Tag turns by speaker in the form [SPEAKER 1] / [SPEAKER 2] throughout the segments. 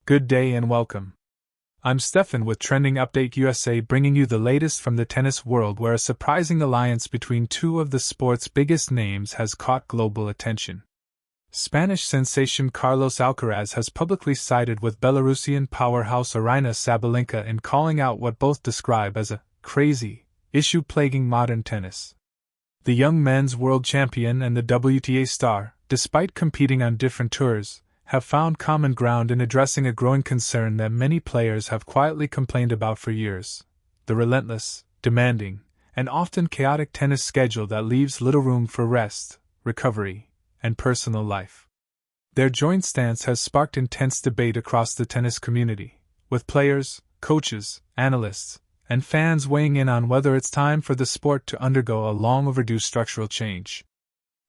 [SPEAKER 1] Good day and welcome. I'm Stefan with Trending Update USA, bringing you the latest from the tennis world, where a surprising alliance between two of the sport's biggest names has caught global attention. Spanish sensation Carlos Alcaraz has publicly sided with Belarusian powerhouse Aryna Sabalenka in calling out what both describe as a crazy issue plaguing modern tennis. The young men's world champion and the WTA star, despite competing on different tours, have found common ground in addressing a growing concern that many players have quietly complained about for years: the relentless, demanding, and often chaotic tennis schedule that leaves little room for rest, recovery, and personal life. Their joint stance has sparked intense debate across the tennis community, with players, coaches, analysts, and fans weighing in on whether it's time for the sport to undergo a long-overdue structural change.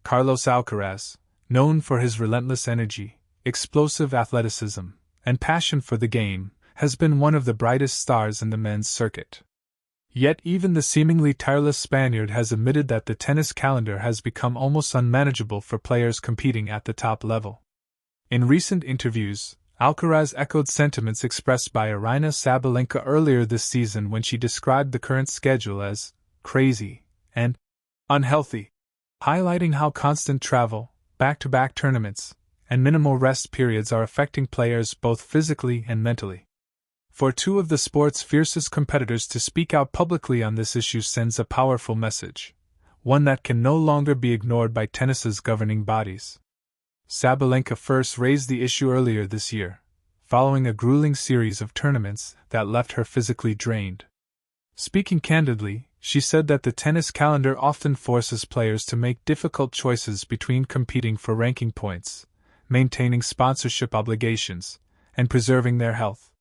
[SPEAKER 1] Carlos Alcaraz, known for his relentless energy, explosive athleticism, and passion for the game, has been one of the brightest stars in the men's circuit. Yet even the seemingly tireless Spaniard has admitted that the tennis calendar has become almost unmanageable for players competing at the top level. In recent interviews, Alcaraz echoed sentiments expressed by Aryna Sabalenka earlier this season when she described the current schedule as crazy and unhealthy, highlighting how constant travel, back-to-back tournaments, and minimal rest periods are affecting players both physically and mentally. For two of the sport's fiercest competitors to speak out publicly on this issue sends a powerful message, one that can no longer be ignored by tennis's governing bodies. Sabalenka first raised the issue earlier this year, following a grueling series of tournaments that left her physically drained. Speaking candidly, she said that the tennis calendar often forces players to make difficult choices between competing for ranking points, maintaining sponsorship obligations, and preserving their health.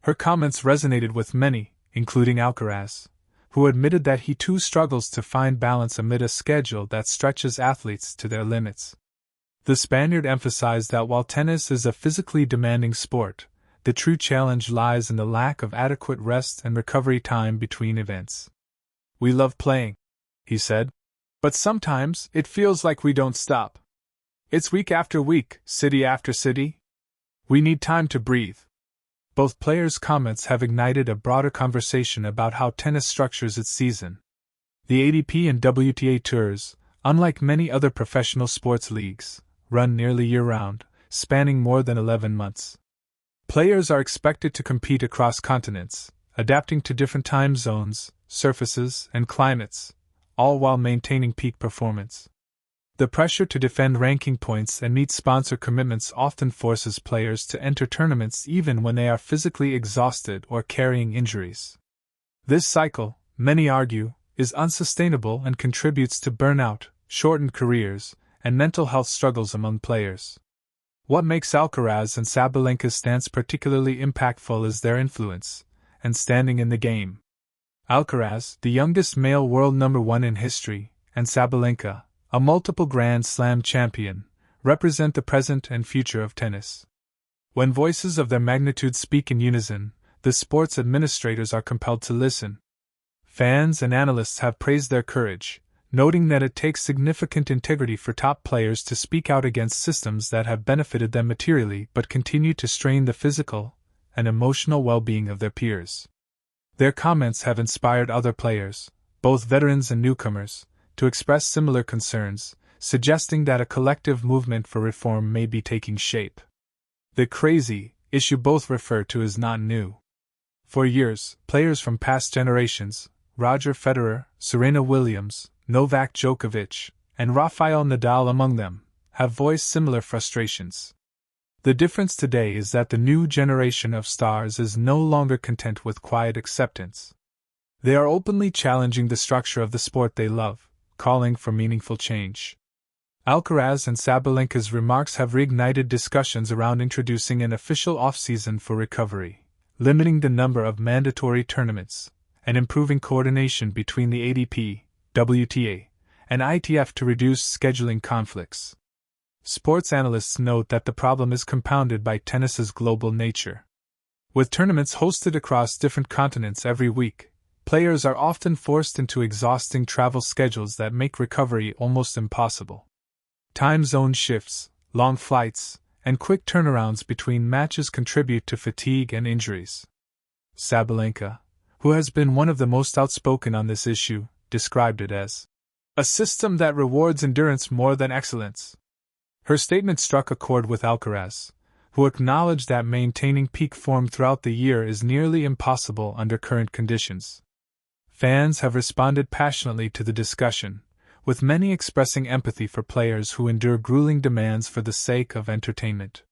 [SPEAKER 1] Her comments resonated with many, including Alcaraz, who admitted that he too struggles to find balance amid a schedule that stretches athletes to their limits. The Spaniard emphasized that while tennis is a physically demanding sport, the true challenge lies in the lack of adequate rest and recovery time between events. "We love playing," he said, "but sometimes it feels like we don't stop. It's week after week, city after city. We need time to breathe." Both players' comments have ignited a broader conversation about how tennis structures its season. The ATP and WTA tours, unlike many other professional sports leagues, run nearly year-round, spanning more than 11 months. Players are expected to compete across continents, adapting to different time zones, surfaces, and climates, all while maintaining peak performance. The pressure to defend ranking points and meet sponsor commitments often forces players to enter tournaments even when they are physically exhausted or carrying injuries. This cycle, many argue, is unsustainable and contributes to burnout, shortened careers, and mental health struggles among players. What makes Alcaraz and Sabalenka's stance particularly impactful is their influence and standing in the game. Alcaraz, the youngest male world number one in history, and Sabalenka, a multiple Grand Slam champion, represent the present and future of tennis. When voices of their magnitude speak in unison, the sport's administrators are compelled to listen. Fans and analysts have praised their courage, noting that it takes significant integrity for top players to speak out against systems that have benefited them materially but continue to strain the physical and emotional well-being of their peers. Their comments have inspired other players, both veterans and newcomers, to express similar concerns, suggesting that a collective movement for reform may be taking shape. The crazy issue both refer to is not new. For years, players from past generations, Roger Federer, Serena Williams, Novak Djokovic, and Rafael Nadal among them, have voiced similar frustrations. The difference today is that the new generation of stars is no longer content with quiet acceptance. They are openly challenging the structure of the sport they love, calling for meaningful change. Alcaraz and Sabalenka's remarks have reignited discussions around introducing an official off-season for recovery, limiting the number of mandatory tournaments, and improving coordination between the ATP, WTA, and ITF to reduce scheduling conflicts. Sports analysts note that the problem is compounded by tennis's global nature. With tournaments hosted across different continents every week, players are often forced into exhausting travel schedules that make recovery almost impossible. Time zone shifts, long flights, and quick turnarounds between matches contribute to fatigue and injuries. Sabalenka, who has been one of the most outspoken on this issue, described it as a system that rewards endurance more than excellence. Her statement struck a chord with Alcaraz, who acknowledged that maintaining peak form throughout the year is nearly impossible under current conditions. Fans have responded passionately to the discussion, with many expressing empathy for players who endure grueling demands for the sake of entertainment.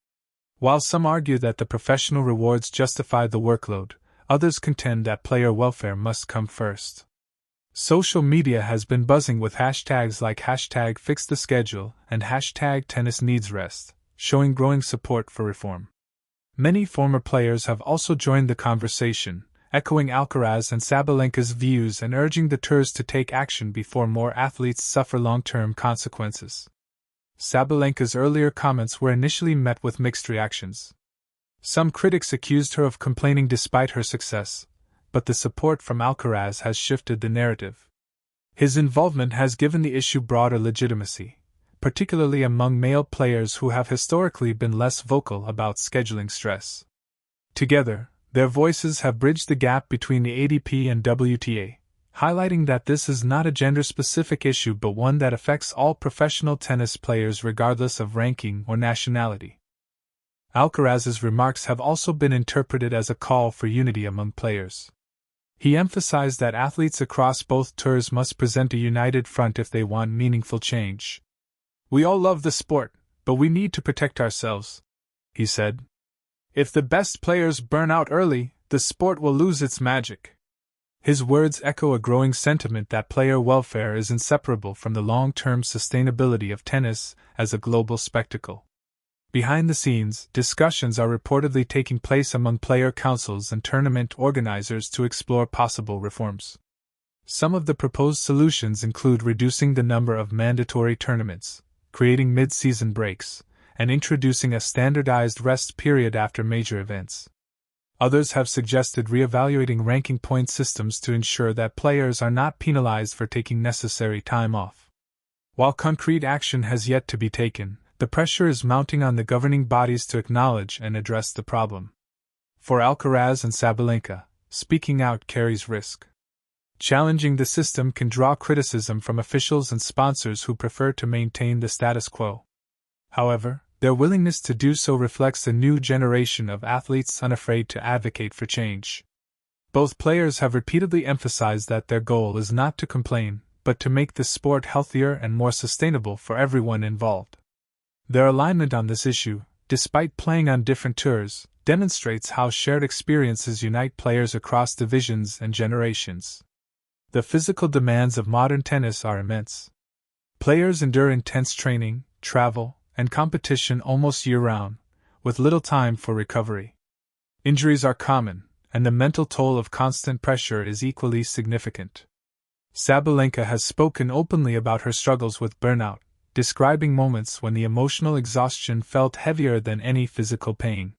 [SPEAKER 1] While some argue that the professional rewards justify the workload, others contend that player welfare must come first. Social media has been buzzing with hashtags like #FixTheSchedule and #TennisNeedsRest, showing growing support for reform. Many former players have also joined the conversation, echoing Alcaraz and Sabalenka's views and urging the tours to take action before more athletes suffer long-term consequences. Sabalenka's earlier comments were initially met with mixed reactions. Some critics accused her of complaining despite her success, but the support from Alcaraz has shifted the narrative. His involvement has given the issue broader legitimacy, particularly among male players who have historically been less vocal about scheduling stress. Together, their voices have bridged the gap between the ATP and WTA, highlighting that this is not a gender-specific issue but one that affects all professional tennis players regardless of ranking or nationality. Alcaraz's remarks have also been interpreted as a call for unity among players. He emphasized that athletes across both tours must present a united front if they want meaningful change. "We all love the sport, but we need to protect ourselves," he said. "If the best players burn out early, the sport will lose its magic." His words echo a growing sentiment that player welfare is inseparable from the long-term sustainability of tennis as a global spectacle. Behind the scenes, discussions are reportedly taking place among player councils and tournament organizers to explore possible reforms. Some of the proposed solutions include reducing the number of mandatory tournaments, creating mid-season breaks, and introducing a standardized rest period after major events. Others have suggested reevaluating ranking point systems to ensure that players are not penalized for taking necessary time off. While concrete action has yet to be taken, the pressure is mounting on the governing bodies to acknowledge and address the problem. For Alcaraz and Sabalenka, speaking out carries risk. Challenging the system can draw criticism from officials and sponsors who prefer to maintain the status quo. However, their willingness to do so reflects a new generation of athletes unafraid to advocate for change. Both players have repeatedly emphasized that their goal is not to complain, but to make the sport healthier and more sustainable for everyone involved. Their alignment on this issue, despite playing on different tours, demonstrates how shared experiences unite players across divisions and generations. The physical demands of modern tennis are immense. Players endure intense training, travel, and competition almost year-round, with little time for recovery. Injuries are common, and the mental toll of constant pressure is equally significant. Sabalenka has spoken openly about her struggles with burnout, describing moments when the emotional exhaustion felt heavier than any physical pain.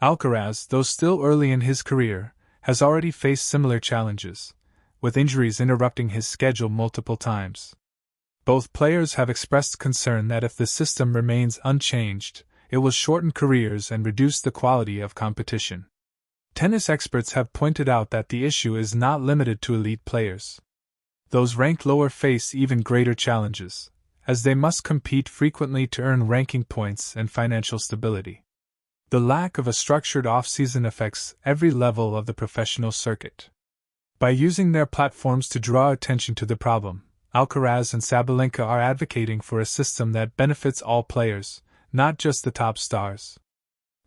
[SPEAKER 1] Alcaraz, though still early in his career, has already faced similar challenges, with injuries interrupting his schedule multiple times. Both players have expressed concern that if the system remains unchanged, it will shorten careers and reduce the quality of competition. Tennis experts have pointed out that the issue is not limited to elite players. Those ranked lower face even greater challenges, as they must compete frequently to earn ranking points and financial stability. The lack of a structured off-season affects every level of the professional circuit. By using their platforms to draw attention to the problem, Alcaraz and Sabalenka are advocating for a system that benefits all players, not just the top stars.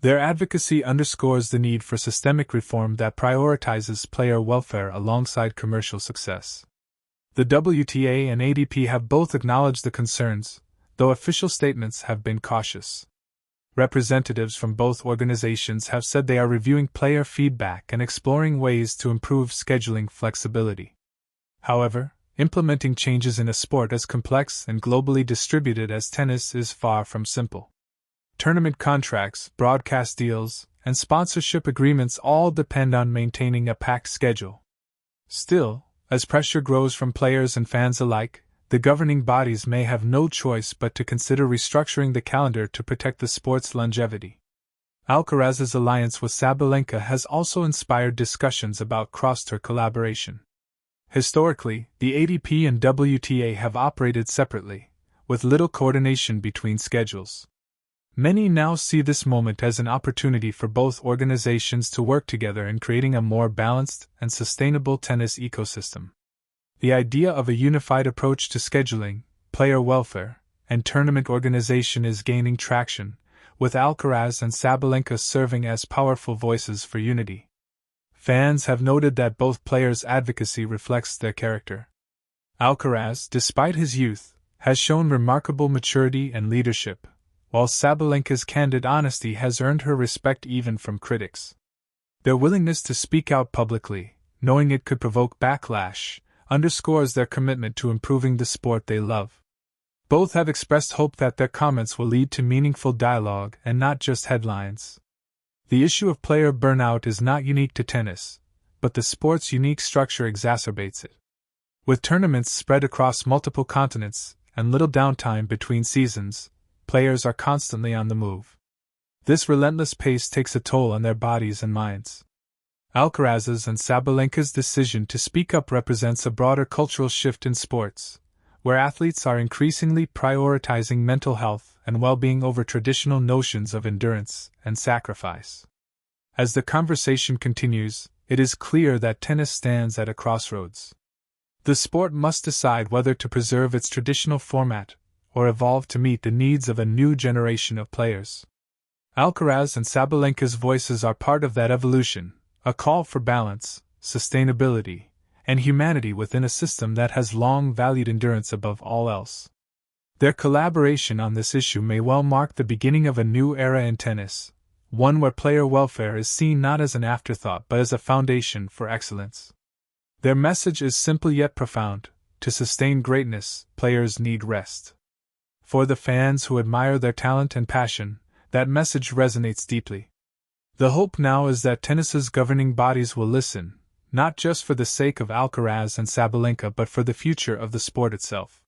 [SPEAKER 1] Their advocacy underscores the need for systemic reform that prioritizes player welfare alongside commercial success. The WTA and ATP have both acknowledged the concerns, though official statements have been cautious. Representatives from both organizations have said they are reviewing player feedback and exploring ways to improve scheduling flexibility. However, implementing changes in a sport as complex and globally distributed as tennis is far from simple. Tournament contracts, broadcast deals, and sponsorship agreements all depend on maintaining a packed schedule. Still, as pressure grows from players and fans alike, the governing bodies may have no choice but to consider restructuring the calendar to protect the sport's longevity. Alcaraz's alliance with Sabalenka has also inspired discussions about cross-tour collaboration. Historically, the ATP and WTA have operated separately, with little coordination between schedules. Many now see this moment as an opportunity for both organizations to work together in creating a more balanced and sustainable tennis ecosystem. The idea of a unified approach to scheduling, player welfare, and tournament organization is gaining traction, with Alcaraz and Sabalenka serving as powerful voices for unity. Fans have noted that both players' advocacy reflects their character. Alcaraz, despite his youth, has shown remarkable maturity and leadership, while Sabalenka's candid honesty has earned her respect even from critics. Their willingness to speak out publicly, knowing it could provoke backlash, underscores their commitment to improving the sport they love. Both have expressed hope that their comments will lead to meaningful dialogue and not just headlines. The issue of player burnout is not unique to tennis, but the sport's unique structure exacerbates it. With tournaments spread across multiple continents and little downtime between seasons, players are constantly on the move. This relentless pace takes a toll on their bodies and minds. Alcaraz's and Sabalenka's decision to speak up represents a broader cultural shift in sports, where athletes are increasingly prioritizing mental health and well-being over traditional notions of endurance and sacrifice. As the conversation continues, it is clear that tennis stands at a crossroads. The sport must decide whether to preserve its traditional format or evolve to meet the needs of a new generation of players. Alcaraz and Sabalenka's voices are part of that evolution, a call for balance, sustainability, and humanity within a system that has long valued endurance above all else. Their collaboration on this issue may well mark the beginning of a new era in tennis, one where player welfare is seen not as an afterthought but as a foundation for excellence. Their message is simple yet profound: to sustain greatness, players need rest. For the fans who admire their talent and passion, that message resonates deeply. The hope now is that tennis's governing bodies will listen, not just for the sake of Alcaraz and Sabalenka but for the future of the sport itself.